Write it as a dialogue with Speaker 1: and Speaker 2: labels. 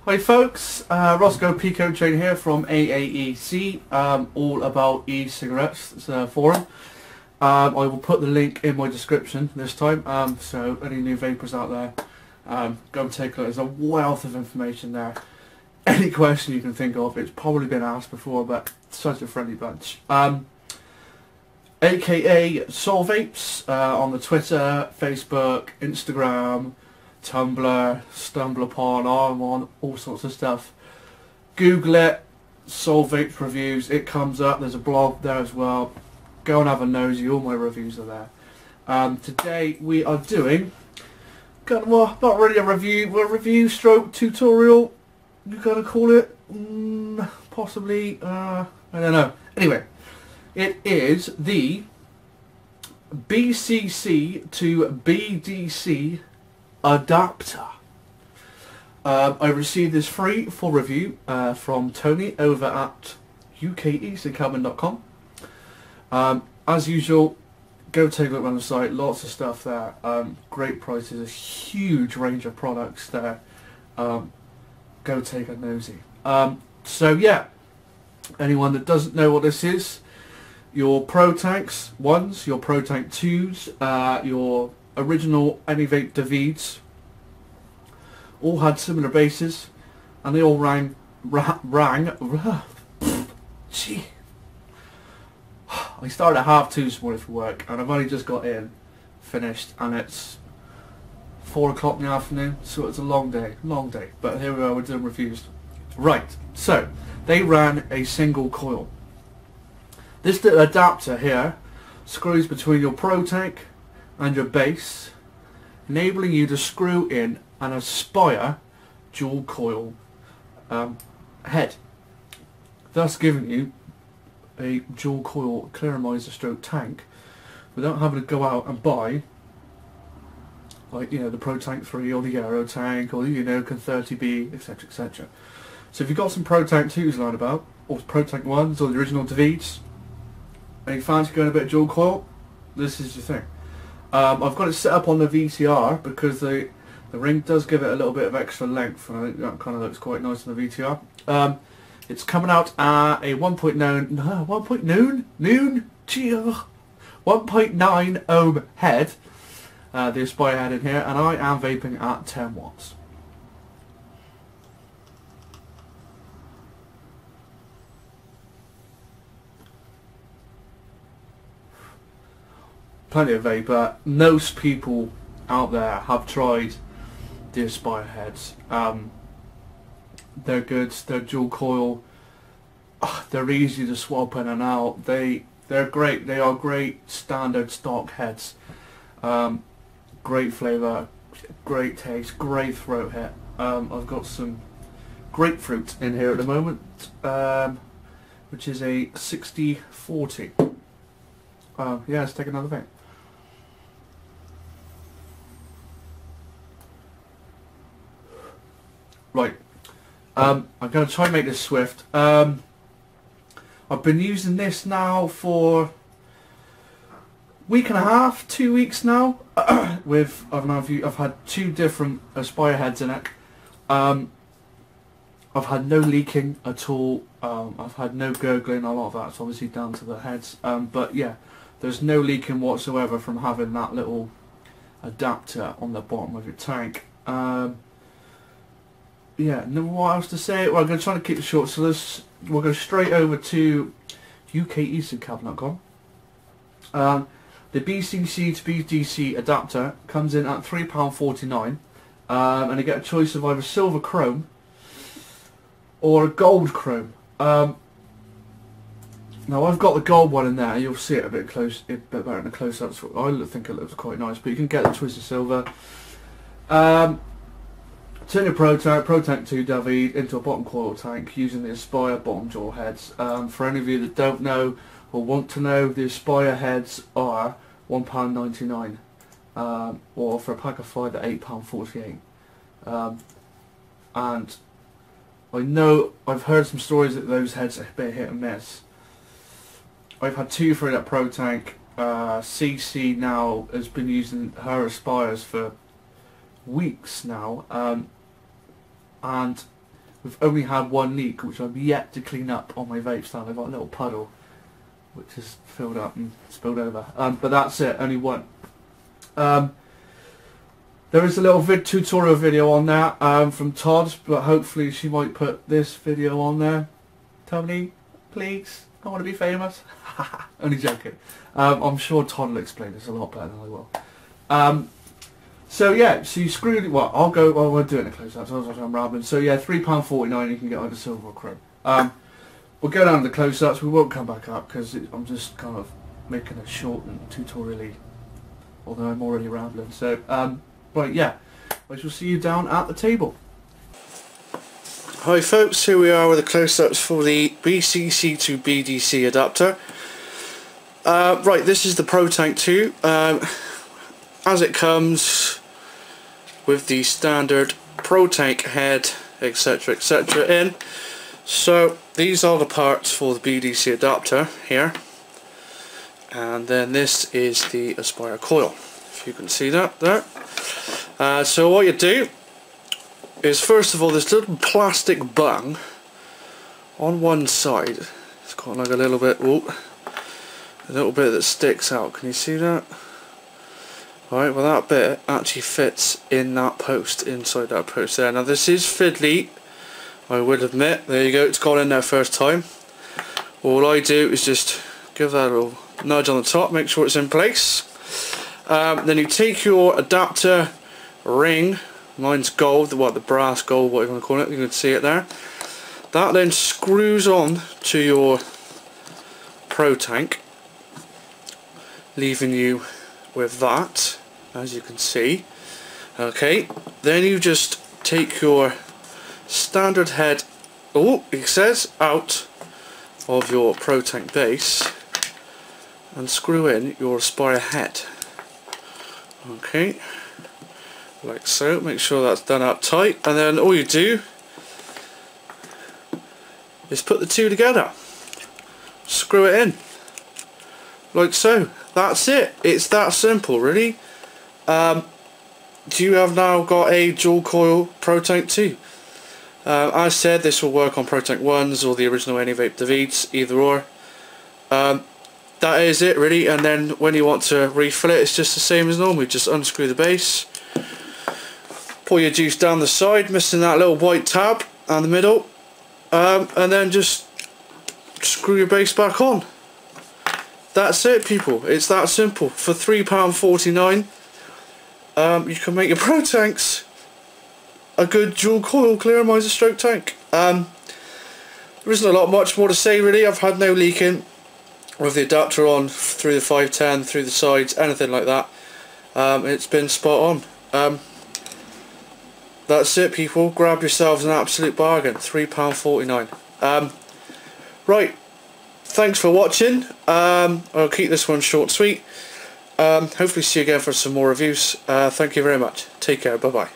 Speaker 1: Hi folks, Roscoe Pico Chain here from AAEC, all about e-cigarettes forum. I will put the link in my description this time, so any new vapors out there, go and take a look. There's a wealth of information there. Any question you can think of, it's probably been asked before, but such a friendly bunch. AKA Soulvapes on the Twitter, Facebook, Instagram, Tumblr, stumble upon, I'm on all sorts of stuff. Google it, Soulvapes reviews, it comes up. There's a blog there as well. Go and have a nosy, all my reviews are there. Today we are doing, well, not really a review, but a review stroke tutorial, you're gonna call it? Possibly, I don't know. Anyway, it is the BCC to BDC Adaptor. I received this free for review from Tony over at ukeasycarbon.com. As usual, go take a look around the site, lots of stuff there, great prices, a huge range of products there. Go take a nosy. So yeah, anyone that doesn't know what this is, your Protanks 1s, your Protank 2s, your original ANYVAPE Davides all had similar bases, and they all rang. Gee, I started at 2:30 this morning for work, and I've only just got finished, and it's 4 o'clock in the afternoon, so it's a long day. But here we are, we're doing reviews. Right, so they ran a single coil. This little adapter here screws between your Protank and your base, enabling you to screw in an Aspire dual coil head, thus giving you a dual coil clearomizer stroke tank without having to go out and buy, like, you know, the Protank 3 or the Aero tank or, you know, Can 30B, etc, etc. So if you've got some Protank 2s lying about, or Protank 1s or the original Davides, and you fancy going a bit of dual coil, this is your thing. I've got it set up on the VTR because the ring does give it a little bit of extra length, and I think that kind of looks quite nice on the VTR. It's coming out at a 1.9 ohm head, the Aspire head in here, and I am vaping at 10 watts. Plenty of vapor. Most people out there have tried the Aspire heads. They're good. They're dual coil. They're easy to swap in and out. They're great. They are great standard stock heads. Great flavour, great taste, great throat hit. I've got some grapefruit in here at the moment, which is a 60-40. Yeah, let's take another vape. Right, I'm going to try and make this swift. I've been using this now for a week and a half, 2 weeks now. With I've had 2 different Aspire heads in it. I've had no leaking at all. I've had no gurgling. A lot of that's obviously down to the heads. But yeah, there's no leaking whatsoever from having that little adapter on the bottom of your tank. Yeah, no, what else to say? Well, I'm going to try to keep it short, so we'll go straight over to ukeasycarbon.com. The BCC to BDC adapter comes in at £3.49, and you get a choice of either silver chrome or a gold chrome. Now I've got the gold one in there. You'll see it a bit better in the close-ups. I think it looks quite nice, but you can get the choice of silver. Turn your Protank 2 Davide into a bottom coil tank using the Aspire bottom dual heads. For any of you that don't know or want to know, the Aspire heads are £1.99, or for a pack of 5 at £8.48. And I know I've heard some stories that those heads are a bit hit and miss. I've had 2 for that Protank. CC now has been using her Aspires for weeks now, and We've only had one leak, which I've yet to clean up on my vape stand. I've got a little puddle, which is filled up and spilled over. But that's it, only one. There is a little tutorial video on that from Todd, but hopefully she might put this video on there. Tony, please, I want to be famous. Only joking. I'm sure Todd will explain this a lot better than I will. So yeah, so you screw it. Well, I'll do it in a close-up, so I'm rambling. So yeah, £3.49 you can get either silver or chrome. We'll go down to the close-ups. We won't come back up because I'm just kind of making a short and tutorial-y, although I'm already rambling. So right, yeah, I shall see you down at the table. Hi folks, here we are with the close-ups for the BCC to BDC adapter. Right, this is the Protank 2. As it comes with the standard Protank head, etc, etc in. So these are the parts for the BDC adapter here, and then this is the Aspire coil, if you can see that there. So what you do is, first of all, this little plastic bung on one side, it's got like a little bit that sticks out. Can you see that? Alright, well that bit actually fits in that post, inside that post there. Now this is fiddly, I will admit. There you go, it's gone in there first time. All I do is just give that a little nudge on the top, make sure it's in place. Then you take your adapter ring, mine's gold, the brass gold, whatever you want to call it, you can see it there. That then screws on to your Protank, leaving you with that, as you can see. Okay, then you just take your standard head, it says, out of your Protank base and screw in your Aspire head. Okay, like so. Make sure that's done up tight, and then all you do is put the two together, screw it in like so. That's it. It's that simple, really. You have now got a dual coil Protank 2. As said, this will work on Protank 1s or the original ANYVAPE Davides, either or. That is it, really. And then when you want to refill it, it's just the same as normal. Just unscrew the base, pour your juice down the side, missing that little white tab and the middle, and then just screw your base back on. That's it, people. It's that simple. For £3.49, you can make your Protanks a good dual coil clear miser stroke tank. There isn't a lot much more to say, really. I've had no leaking with the adapter on through the 510, through the sides, anything like that. It's been spot on. That's it, people. Grab yourselves an absolute bargain. £3.49. Right. Thanks for watching. I'll keep this one short and sweet. Hopefully see you again for some more reviews. Thank you very much. Take care. Bye bye.